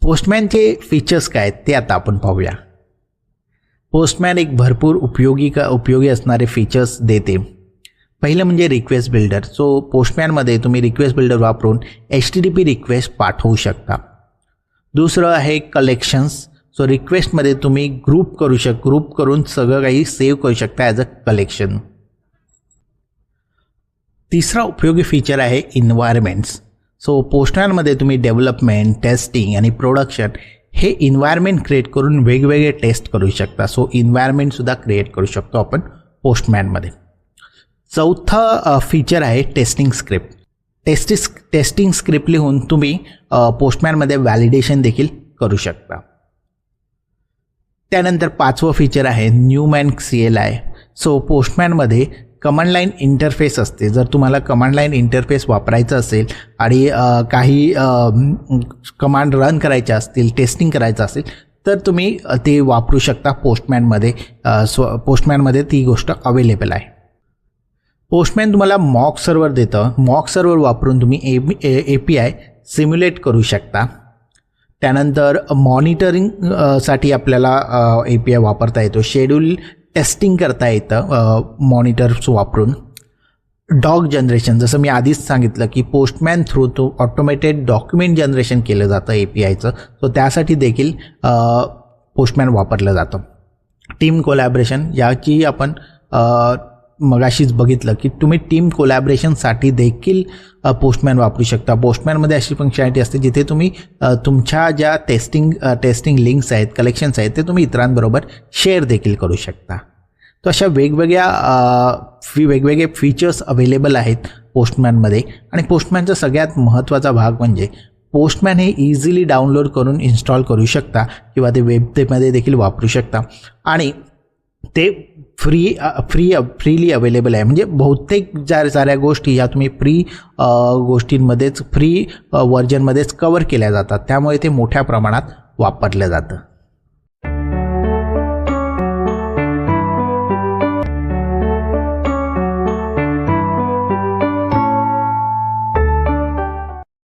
पोस्टमॅनचे features काय आहेत ते आता आपण पाहूया. पोस्टमॅन एक भरपूर उपयोगी असणारे फीचर्स देते. पहिलं म्हणजे रिक्वेस्ट बिल्डर. सो पोस्टमॅनमध्ये तुम्ही रिक्वेस्ट बिल्डर वापरून HTTP रिक्वेस्ट पाठवू शकता. दुसरं आहे कलेक्शन्स. सो रिक्वेस्टमध्ये तुम्ही ग्रुप करून सगळं काही सेव्ह करू शकता ॲज अ कलेक्शन. तिसरा उपयोगी फीचर आहे इन्व्हायरमेंट्स. सो पोस्टमॅनमध्ये तुम्ही डेव्हलपमेंट, टेस्टिंग आणि प्रोडक्शन हे इन्व्हायरमेंट क्रिएट करून वेगवेगळे टेस्ट करू शकता. सो इन्व्हायरमेंटसुद्धा क्रिएट करू शकतो आपण पोस्टमॅनमध्ये. चौथा फीचर आहे टेस्टिंग स्क्रिप्ट. टेस्टिंग स्क्रिप्ट लिहून तुम्ही पोस्टमॅनमध्ये व्हॅलिडेशन देखील करू शकता. त्यानंतर पाचवं फीचर आहे न्यूमॅन CLI. सो पोस्टमॅनमध्ये कमांड लाईन इंटरफेस असते. जर तुम्हाला कमांड लाईन इंटरफेस वापरायचं असेल आणि काही कमांड रन करायच्या असतील, टेस्टिंग करायचं असेल तर तुम्ही ते वापरू शकता पोस्टमॅनमध्ये. पोस्टमॅनमध्ये ती गोष्ट अवेलेबल आहे. पोस्टमॅन तुम्हाला मॉक सर्व्हर देतं. मॉक सर्व्हर वापरून तुम्ही API सिम्युलेट करू शकता. त्यानंतर मॉनिटरिंगसाठी आपल्याला API वापरता येतो. शेड्यूल टेस्टिंग करता येतं मॉनिटर्स वापरून. डॉक जनरेशन, जसं मी आधीच सांगितलं की पोस्टमॅन थ्रू तो ऑटोमेटेड डॉक्युमेंट जनरेशन केलं जातं APIचं. सो त्यासाठी देखील पोस्टमॅन वापरलं जातं. टीम कोलॅबरेशन, याची आपण मगाशीच बघितलं की तुम्ही टीम कोलॅबरेशनसाठी देखील पोस्टमॅन वापरू शकता. पोस्टमॅनमध्ये अशी फंक्शनॅलिटी असते जिथे तुम्ही तुमच्या ज्या टेस्टिंग लिंक्स आहेत, कलेक्शन्स आहेत ते तुम्ही इतरांबरोबर शेअर देखील करू शकता. तर अशा वेगवेगळे फीचर्स अवेलेबल आहेत पोस्टमॅनमध्ये. आणि पोस्टमॅनचा सगळ्यात महत्त्वाचा भाग म्हणजे पोस्टमॅन हे इझिली डाउनलोड करून इन्स्टॉल करू शकता किंवा ते वेबमध्ये देखील वापरू शकता. आणि ते फ्रीली अवेलेबल आहे. म्हणजे बहुतेक साऱ्या गोष्टी ह्या तुम्ही गोष्टींमध्येच फ्री व्हर्जनमध्येच कवर केल्या जातात. त्यामुळे ते मोठ्या प्रमाणात वापरलं जातं.